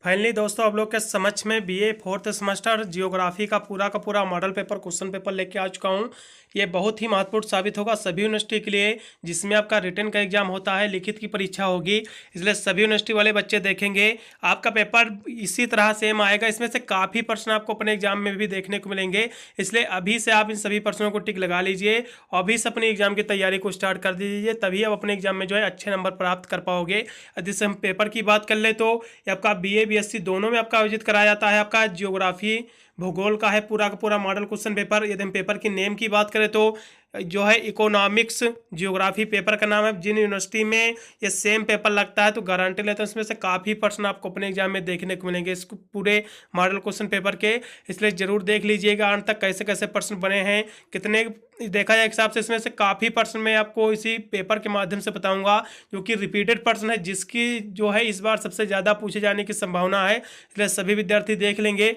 Finally दोस्तों आप लोग के समक्ष में बीए फोर्थ सेमेस्टर जियोग्राफी का पूरा मॉडल पेपर क्वेश्चन पेपर लेके आ चुका हूँ। ये बहुत ही महत्वपूर्ण साबित होगा सभी यूनिवर्सिटी के लिए जिसमें आपका रिटन का एग्जाम होता है, लिखित की परीक्षा होगी। इसलिए सभी यूनिवर्सिटी वाले बच्चे देखेंगे आपका पेपर इसी तरह सेम आएगा। इसमें से काफ़ी प्रश्न आपको अपने एग्जाम में भी देखने को मिलेंगे। इसलिए अभी से आप इन सभी प्रश्नों को टिक लगा लीजिए और अभी से अपनी एग्जाम की तैयारी को स्टार्ट कर दीजिए, तभी आप अपने एग्जाम में जो है अच्छे नंबर प्राप्त कर पाओगे। जैसे हम पेपर की बात कर ले तो ये आपका बीए बीएससी दोनों में आपका आयोजित कराया जाता है। आपका जियोग्राफी भूगोल का है पूरा का पूरा मॉडल क्वेश्चन पेपर। यदि हम पेपर की नेम की बात करें तो जो है इकोनॉमिक्स जियोग्राफी पेपर का नाम है। जिन यूनिवर्सिटी में ये सेम पेपर लगता है तो गारंटी लेते हैं इसमें से काफ़ी प्रश्न आपको अपने एग्जाम में देखने को मिलेंगे इस पूरे मॉडल क्वेश्चन पेपर के। इसलिए ज़रूर देख लीजिएगा अंत तक कैसे कैसे प्रश्न बने हैं, कितने देखा जाए हिसाब से इसमें से काफ़ी प्रश्न मैं आपको इसी पेपर के माध्यम से बताऊंगा जो कि रिपीटेड प्रश्न है, जिसकी जो है इस बार सबसे ज़्यादा पूछे जाने की संभावना है। इसलिए सभी विद्यार्थी देख लेंगे।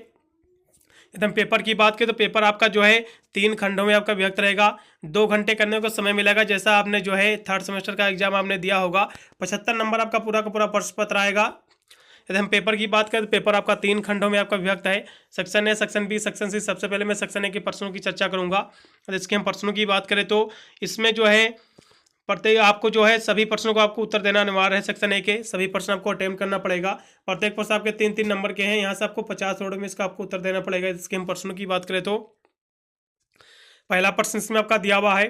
एकदम पेपर की बात करें तो पेपर आपका जो है 3 खंडों में आपका विभक्त रहेगा। 2 घंटे करने को समय मिलेगा। जैसा आपने जो है थर्ड सेमेस्टर का एग्जाम आपने दिया होगा, 75 नंबर आपका पूरा का पूरा प्रश्न पत्र आएगा। यदि हम पेपर की बात करें तो पेपर आपका 3 खंडों में आपका विभक्त है, section A, section B, section C. सबसे पहले मैं सेक्शन ए के प्रश्नों की चर्चा करूंगा। और इसके हम प्रश्नों की बात करें तो इसमें जो है प्रत्येक आपको जो है सभी प्रश्नों को आपको उत्तर देना अनिवार्य है। सेक्शन ए के सभी प्रश्न आपको अटेम्प्ट करना पड़ेगा। प्रत्येक प्रश्न आपके 3-3 नंबर के हैं। यहाँ से आपको 50 वर्ड में इसका आपको उत्तर देना पड़ेगा। इसके हम प्रश्नों की बात करें तो पहला प्रश्न इसमें आपका दिया हुआ है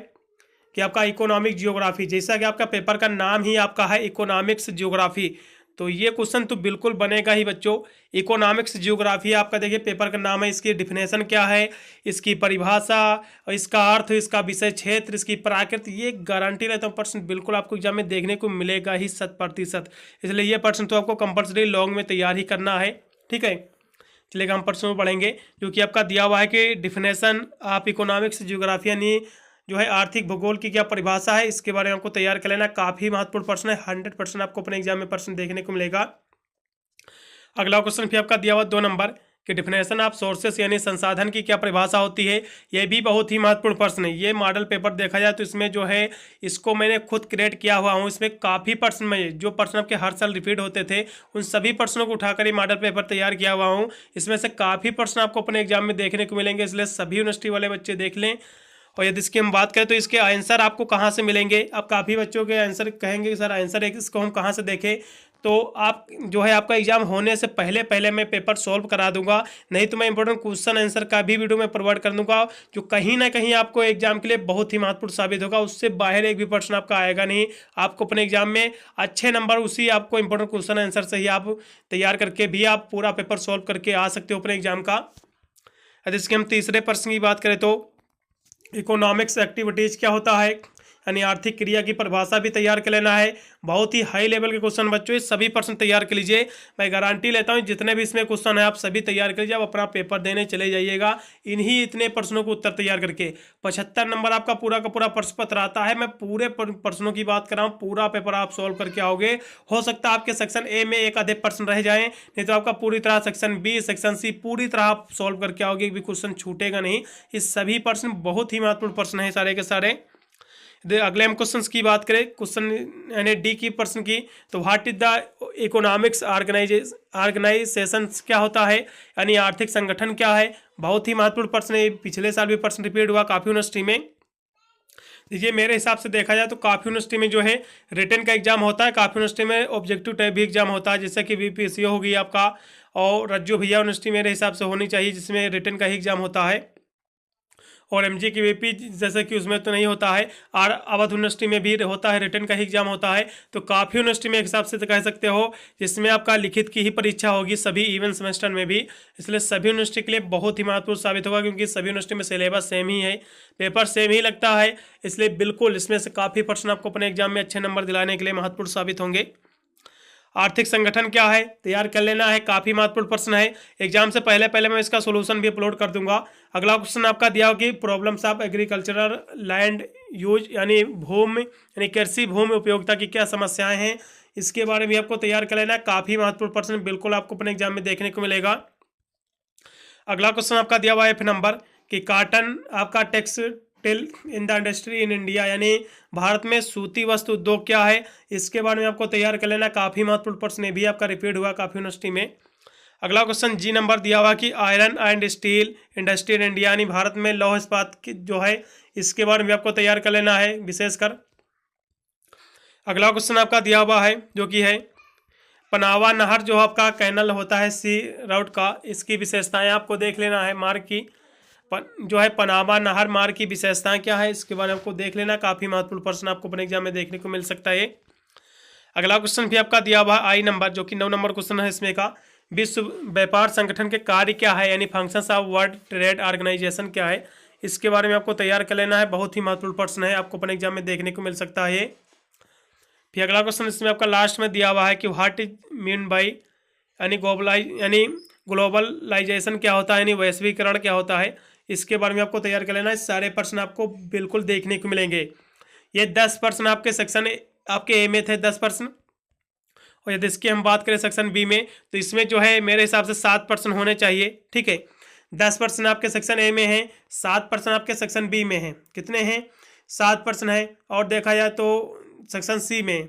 कि आपका इकोनॉमिक जियोग्राफी, जैसा कि आपका पेपर का नाम ही आपका है इकोनॉमिक्स जियोग्राफी, तो ये क्वेश्चन तो बिल्कुल बनेगा ही बच्चों। इकोनॉमिक्स जियोग्राफी आपका देखिए पेपर का नाम है, इसकी डिफिनेशन क्या है, इसकी परिभाषा, इसका अर्थ, इसका विषय क्षेत्र, इसकी प्राकृति, ये गारंटी रहता हूँ प्रश्न बिल्कुल आपको एग्जाम में देखने को मिलेगा ही 100%। इसलिए ये प्रश्न तो आपको कंपल्सरी लॉन्ग में तैयार ही करना है। ठीक है, चलेगा हम प्रश्नों में पढ़ेंगे जो कि आपका दिया हुआ है कि डिफिनेशन आप इकोनॉमिक्स जियोग्राफी यानी जो है आर्थिक भूगोल की क्या परिभाषा है, इसके बारे में आपको तैयार कर लेना। काफ़ी महत्वपूर्ण प्रश्न है, 100% आपको अपने एग्जाम में प्रश्न देखने को मिलेगा। अगला क्वेश्चन फिर आपका दिया हुआ 2 नंबर कि डिफिनेशन ऑफ सोर्सेस यानी संसाधन की क्या परिभाषा होती है। ये भी बहुत ही महत्वपूर्ण प्रश्न है। ये मॉडल पेपर देखा जाए तो इसमें जो है इसको मैंने खुद क्रिएट किया हुआ हूँ। इसमें काफ़ी प्रश्न में जो प्रश्न आपके हर साल रिपीट होते थे उन सभी प्रश्नों को उठाकर ये मॉडल पेपर तैयार किया हुआ हूँ। इसमें से काफ़ी प्रश्न आपको अपने एग्जाम में देखने को मिलेंगे, इसलिए सभी यूनिवर्सिटी वाले बच्चे देख लें। और यदि इसकी हम बात करें तो इसके आंसर आपको कहाँ से मिलेंगे। अब काफ़ी बच्चों के आंसर कहेंगे सर आंसर इसको हम कहाँ से देखें, तो आप जो है आपका एग्जाम होने से पहले पहले मैं पेपर सॉल्व करा दूंगा, नहीं तो मैं इंपॉर्टेंट क्वेश्चन आंसर का भी वीडियो मैं प्रोवाइड कर दूंगा जो कहीं ना कहीं आपको एग्जाम के लिए बहुत ही महत्वपूर्ण साबित होगा। उससे बाहर एक भी प्रश्न आपका आएगा नहीं। आपको अपने एग्जाम में अच्छे नंबर उसी आपको इंपॉर्टेंट क्वेश्चन आंसर से ही आप तैयार करके भी आप पूरा पेपर सॉल्व करके आ सकते हो अपने एग्जाम का। यदि इसके हम तीसरे प्रश्न की बात करें तो इकोनॉमिक्स एक्टिविटीज़ क्या होता है यानी आर्थिक क्रिया की परिभाषा भी तैयार कर लेना है। बहुत ही हाई लेवल के क्वेश्चन बच्चों, सभी प्रश्न तैयार कर लीजिए। मैं गारंटी लेता हूँ जितने भी इसमें क्वेश्चन है आप सभी तैयार कर लीजिए। आप अपना पेपर देने चले जाइएगा इन्हीं इतने प्रश्नों को उत्तर तैयार करके। 75 नंबर आपका पूरा का पूरा प्रश्न पत्र आता है। मैं पूरे प्रश्नों की बात कर रहा हूँ, पूरा पेपर आप सॉल्व करके आओगे। हो सकता है आपके सेक्शन ए में एक आधे प्रश्न रह जाएँ, नहीं तो आपका पूरी तरह सेक्शन बी सेक्शन सी पूरी तरह आप सॉल्व करके आओगे, एक भी क्वेश्चन छूटेगा नहीं। इस सभी प्रश्न बहुत ही महत्वपूर्ण प्रश्न है सारे के सारे। अगले हम क्वेश्चन की बात करें, क्वेश्चन यानी डी की प्रश्न की, तो what is the economics organisation क्या होता है यानी आर्थिक संगठन क्या है। बहुत ही महत्वपूर्ण प्रश्न है, पिछले साल भी प्रश्न रिपीट हुआ काफ़ी यूनिवर्सिटी में। देखिए मेरे हिसाब से देखा जाए तो काफ़ी यूनिवर्सिटी में जो है रिटन का एग्जाम होता है, काफ़ी यूनिवर्सिटी में ऑब्जेक्टिव टाइप भी एग्जाम होता है, जैसे कि बीपीएससी होगी आपका, और रज्जू भैया यूनिवर्सिटी मेरे हिसाब से होनी चाहिए जिसमें रिटन का ही एग्जाम होता है। और एमजी की वीपी जैसे कि उसमें तो नहीं होता है, और अवध यूनिवर्सिटी में भी होता है, रिटन का ही एग्जाम होता है। तो काफ़ी यूनिवर्सिटी में एक हिसाब से तो कह सकते हो जिसमें आपका लिखित की ही परीक्षा होगी सभी इवन सेमेस्टर में भी। इसलिए सभी यूनिवर्सिटी के लिए बहुत ही महत्वपूर्ण साबित होगा क्योंकि सभी यूनिवर्सिटी में सिलेबस सेम ही है, पेपर सेम ही लगता है। इसलिए बिल्कुल इसमें से काफ़ी प्रश्न आपको अपने एग्जाम में अच्छे नंबर दिलाने के लिए महत्वपूर्ण साबित होंगे। आर्थिक संगठन क्या है तैयार कर लेना है, काफ़ी महत्वपूर्ण प्रश्न है। एग्जाम से पहले पहले मैं इसका सोल्यूशन भी अपलोड कर दूंगा। अगला क्वेश्चन आपका दिया हो कि problems of agricultural land use यानी भूमि यानी कृषि भूमि उपयोगिता की क्या समस्याएं हैं, इसके बारे में आपको तैयार कर लेना है। काफ़ी महत्वपूर्ण प्रश्न बिल्कुल आपको अपने एग्जाम में देखने को मिलेगा। अगला क्वेश्चन आपका दिया हुआ है F नंबर कि कॉटन आपका textile in the industry in India, यानी भारत में सूती वस्त्र उद्योग क्या है, इसके बारे में आपको तैयार कर लेना। काफ़ी महत्वपूर्ण प्रश्न ये भी आपका रिपीट हुआ काफ़ी यूनिवर्सिटी में। अगला क्वेश्चन जी नंबर दिया हुआ कि iron and steel industry in India, यानी भारत में लौह इस्पात की जो है इसके बारे में आपको तैयार कर लेना है विशेषकर। अगला क्वेश्चन आपका दिया हुआ है जो कि है पनावा नहर जो आपका कैनल होता है सी राउट का, इसकी विशेषताएं आपको देख लेना है। मार्ग की जो है पनामा नहर मार्ग की विशेषताएं क्या है इसके बारे में आपको देख लेना। काफ़ी महत्वपूर्ण प्रश्न आपको अपने एग्जाम में देखने को मिल सकता है। अगला क्वेश्चन भी आपका दिया हुआ आई नंबर जो कि 9 नंबर क्वेश्चन है इसमें का, विश्व व्यापार संगठन के कार्य क्या है, यानी functions of World Trade Organization क्या है, इसके बारे में आपको तैयार कर लेना है। बहुत ही महत्वपूर्ण प्रश्न है, आपको अपने एग्जाम में देखने को मिल सकता है। फिर अगला क्वेश्चन इसमें आपका लास्ट में दिया हुआ है कि व्हाट इज मीन बाई, यानी ग्लोबलाइजेशन क्या होता है, यानी वैश्वीकरण क्या होता है, इसके बारे में आपको तैयार कर लेना है। सारे प्रश्न आपको बिल्कुल देखने को मिलेंगे। ये 10 प्रश्न आपके सेक्शन आपके ए में थे 10 प्रश्न, और यदि इसकी हम बात करें सेक्शन बी में तो इसमें जो है मेरे हिसाब से 7 प्रश्न होने चाहिए। ठीक है, 10 प्रश्न आपके सेक्शन ए में हैं, 7 प्रश्न आपके सेक्शन बी में हैं। कितने हैं? 7 प्रश्न हैं। और देखा जाए तो सेक्शन सी में,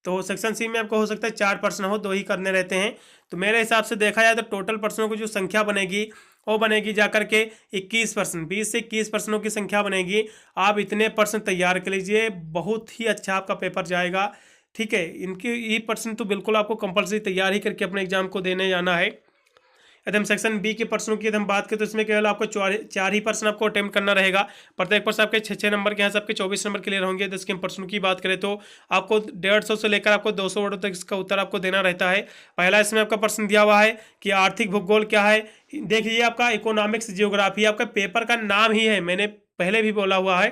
तो सेक्शन सी में आपको हो सकता है 4 प्रश्न हो, 2 ही करने रहते हैं। तो मेरे हिसाब से देखा जाए तो टोटल प्रश्नों की जो संख्या बनेगी वो बनेगी जाकर के 21 प्रश्न, 20 से 21 प्रश्नों की संख्या बनेगी। आप इतने प्रश्न तैयार कर लीजिए, बहुत ही अच्छा आपका पेपर जाएगा। ठीक है, इनकी ये प्रश्न तो बिल्कुल आपको कंपलसरी तैयार ही करके अपने एग्जाम को देने जाना है। यदि हम सेक्शन बी के प्रश्नों की यदि हम बात करें तो इसमें केवल आपको 4 ही प्रश्न आपको अटेम्प्ट करना रहेगा। प्रत्येक प्रश्न आपके 6-6 नंबर के हैं, सबके 24 नंबर क्लियर होंगे। यदि इसके प्रश्नों की बात करें तो आपको 150 से लेकर आपको 200 वर्डों तक इसका उत्तर आपको देना रहता है। पहला इसमें आपका प्रश्न दिया हुआ है कि आर्थिक भूगोल क्या है। देख लीजिए, आपका इकोनॉमिक्स जियोग्राफी आपका पेपर का नाम ही है, मैंने पहले भी बोला हुआ है।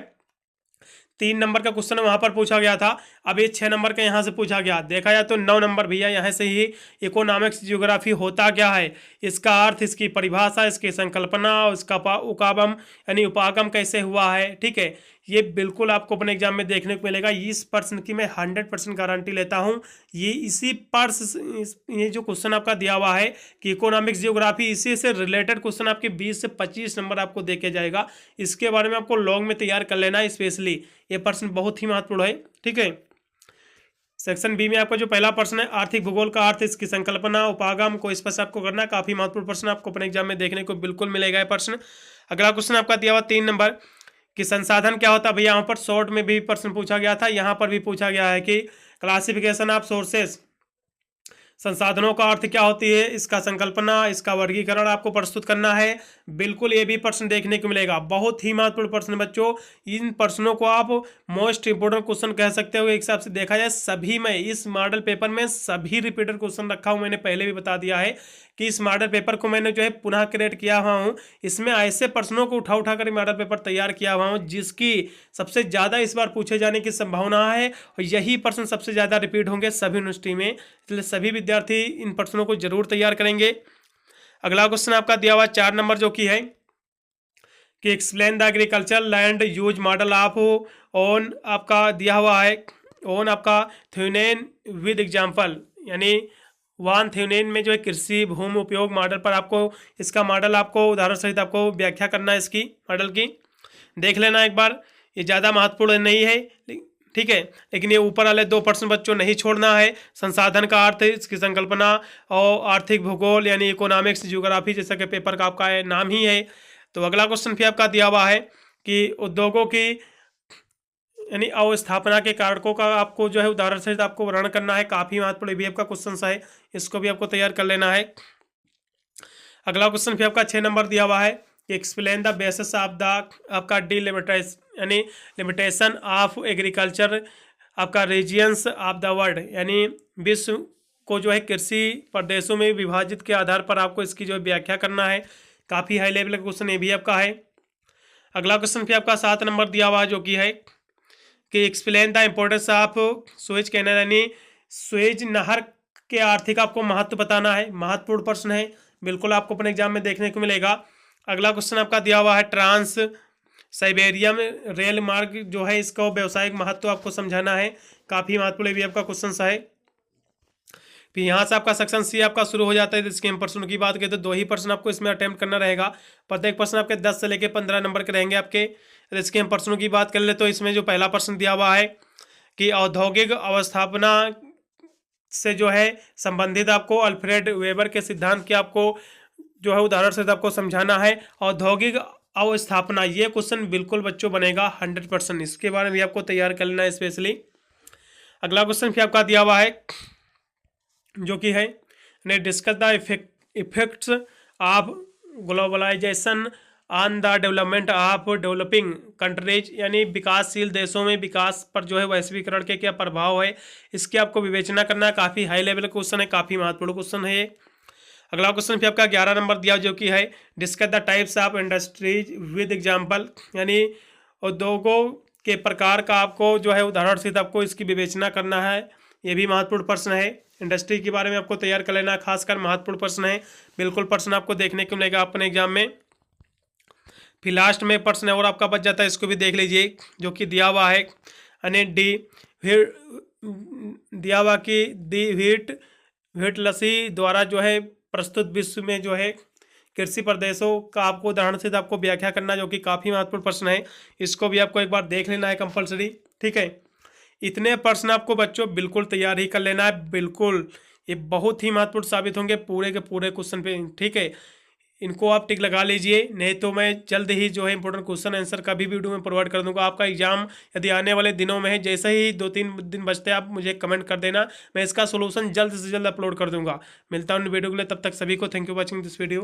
3 नंबर का क्वेश्चन वहां पर पूछा गया था, अब ये 6 नंबर का यहाँ से पूछा गया। देखा जाए तो 9 नंबर भैया यहाँ से ही इकोनॉमिक्स जियोग्राफी होता क्या है, इसका अर्थ, इसकी परिभाषा, इसकी संकल्पना, इसका उपागम यानी उपागम कैसे हुआ है। ठीक है, ये बिल्कुल आपको अपने एग्जाम में देखने को मिलेगा। इस प्रश्न की मैं 100% गारंटी लेता हूँ। ये इसी ये जो क्वेश्चन आपका दिया हुआ है कि इकोनॉमिक्स जियोग्राफी, इसी से रिलेटेड क्वेश्चन आपके 20 से 25 नंबर आपको देके जाएगा। इसके बारे में आपको लॉन्ग में तैयार कर लेना है स्पेशली, ये प्रश्न बहुत ही महत्वपूर्ण है। ठीक है, सेक्शन बी में आपका जो पहला प्रश्न है आर्थिक भूगोल का अर्थ, इसकी संकल्पना, उपागम को इस पर से आपको करना है। काफी महत्वपूर्ण प्रश्न आपको अपने एग्जाम में देखने को बिल्कुल मिलेगा ये प्रश्न। अगला क्वेश्चन आपका दिया हुआ 3 नंबर कि संसाधन क्या होता है भैया, यहाँ पर शॉर्ट में भी प्रश्न पूछा गया था, यहाँ पर भी पूछा गया है कि क्लासिफिकेशन ऑफ सोर्सेस, संसाधनों का अर्थ क्या होती है, इसका संकल्पना, इसका वर्गीकरण आपको प्रस्तुत करना है। बिल्कुल ये भी प्रश्न देखने को मिलेगा। बहुत ही महत्वपूर्ण प्रश्न बच्चों, इन प्रश्नों को आप मोस्ट इंपोर्टेंट क्वेश्चन कह सकते हो। एक हिसाब से देखा जाए सभी में, इस मॉडल पेपर में सभी रिपीटेड क्वेश्चन रखा हूँ। मैंने पहले भी बता दिया है कि इस मॉडल पेपर को मैंने जो है पुनः क्रिएट किया हुआ हूँ। इसमें ऐसे प्रश्नों को उठा उठा कर मॉडल पेपर तैयार किया हुआ हूँ जिसकी सबसे ज़्यादा इस बार पूछे जाने की संभावना है, और यही प्रश्न सबसे ज़्यादा रिपीट होंगे सभी यूनिवर्सिटी में, इसलिए सभी विद्यार्थी इन प्रश्नों को जरूर तैयार करेंगे। अगला क्वेश्चन आपका दिया हुआ 4 नंबर जो कि है कि explain the agriculture land use model of own, आपका दिया हुआ है ओन आपका थ्योनेन विद एग्जाम्पल, यानी वान थ्योनेन में जो है कृषि भूमि उपयोग मॉडल पर आपको इसका मॉडल आपको उदाहरण सहित आपको व्याख्या करना है इसकी मॉडल की। देख लेना एक बार, ये ज़्यादा महत्वपूर्ण नहीं है। ठीक है, लेकिन ये ऊपर वाले 2 प्रश्न बच्चों नहीं छोड़ना है। संसाधन का अर्थ, इसकी संकल्पना, और आर्थिक भूगोल यानी इकोनॉमिक्स जियोग्राफी जैसा कि पेपर का आपका नाम ही है। तो अगला क्वेश्चन भी आपका दिया हुआ है कि उद्योगों की यानी अवस्थापना के कारकों का आपको जो है उदाहरण सहित आपको वर्णन करना है। काफ़ी महत्वपूर्ण भी आपका क्वेश्चन है, इसको भी आपको तैयार कर लेना है। अगला क्वेश्चन भी आपका 6 नंबर दिया हुआ है कि explain the basis of the आपका डिलिमिटेशन यानी लिमिटेशन ऑफ एग्रीकल्चर आपका रीजियंस ऑफ द वर्ल्ड, यानी विश्व को जो है कृषि प्रदेशों में विभाजित के आधार पर आपको इसकी जो है व्याख्या करना है। काफ़ी हाई लेवल का क्वेश्चन ये भी आपका है। अगला क्वेश्चन भी आपका 7 नंबर दिया हुआ है जो कि है कि explain the importance of Suez canal, यानी सुएज नहर के आर्थिक आपको महत्व बताना है। महत्वपूर्ण प्रश्न है, बिल्कुल आपको अपने एग्जाम में देखने को मिलेगा। अगला क्वेश्चन आपका दिया हुआ है ट्रांस साइबेरियम रेल मार्ग जो है इसका व्यावसायिक महत्व आपको समझाना है। काफ़ी महत्वपूर्ण भी आपका क्वेश्चन है। फिर यहाँ से आपका सेक्शन सी आपका शुरू हो जाता है। इसके हम प्रश्नों की बात करें तो 2 ही प्रश्न आपको इसमें अटेम्प्ट करना रहेगा। प्रत्येक प्रश्न आपके 10 से लेकर 15 नंबर के रहेंगे आपके। इसके हम प्रश्नों की बात कर ले तो इसमें जो पहला प्रश्न दिया हुआ है कि औद्योगिक अवस्थापना से जो है संबंधित आपको अल्फ्रेड वेबर के सिद्धांत के आपको जो है उदाहरण से आपको समझाना है। औद्योगिक अवस्थापना, ये क्वेश्चन बिल्कुल बच्चों बनेगा 100%, इसके बारे में भी आपको तैयार कर लेना है स्पेशली। अगला क्वेश्चन फिर आपका दिया हुआ है जो कि है discuss the effects of globalisation on the development of developing countries, यानी विकासशील देशों में विकास पर जो है वैश्वीकरण के क्या प्रभाव है, इसकी आपको विवेचना करना है। काफ़ी हाई लेवल क्वेश्चन है, काफ़ी महत्वपूर्ण क्वेश्चन है ये। अगला क्वेश्चन फिर आपका 11 नंबर दिया जो कि है discuss the types of industries with example, यानी उद्योगों के प्रकार का आपको जो है उदाहरण सहित आपको इसकी विवेचना करना है। ये भी महत्वपूर्ण प्रश्न है, इंडस्ट्री के बारे में आपको तैयार कर लेना है, खासकर महत्वपूर्ण प्रश्न है, बिल्कुल प्रश्न आपको देखने को मिलेगा अपने एग्जाम में। फिर लास्ट में प्रश्न और आपका बच जाता है, इसको भी देख लीजिए जो कि दिया हुआ है दिया हुआ कि दी व्हिटलसी द्वारा जो है प्रस्तुत विश्व में जो है कृषि प्रदेशों का आपको उदाहरण से आपको व्याख्या करना, जो कि काफ़ी महत्वपूर्ण प्रश्न है, इसको भी आपको एक बार देख लेना है कंपलसरी। ठीक है, इतने प्रश्न आपको बच्चों बिल्कुल तैयार ही कर लेना है, बिल्कुल ये बहुत ही महत्वपूर्ण साबित होंगे पूरे के पूरे क्वेश्चन पे। ठीक है, इनको आप टिक लगा लीजिए, नहीं तो मैं जल्द ही जो है इंपॉर्टेंट क्वेश्चन आंसर का भी वीडियो में प्रोवाइड कर दूंगा। आपका एग्जाम यदि आने वाले दिनों में है, जैसे ही 2-3 दिन बचते हैं आप मुझे कमेंट कर देना, मैं इसका सोल्यूशन जल्द से जल्द अपलोड कर दूंगा। मिलता हूँ वीडियो के लिए, तब तक सभी को thank you watching this video.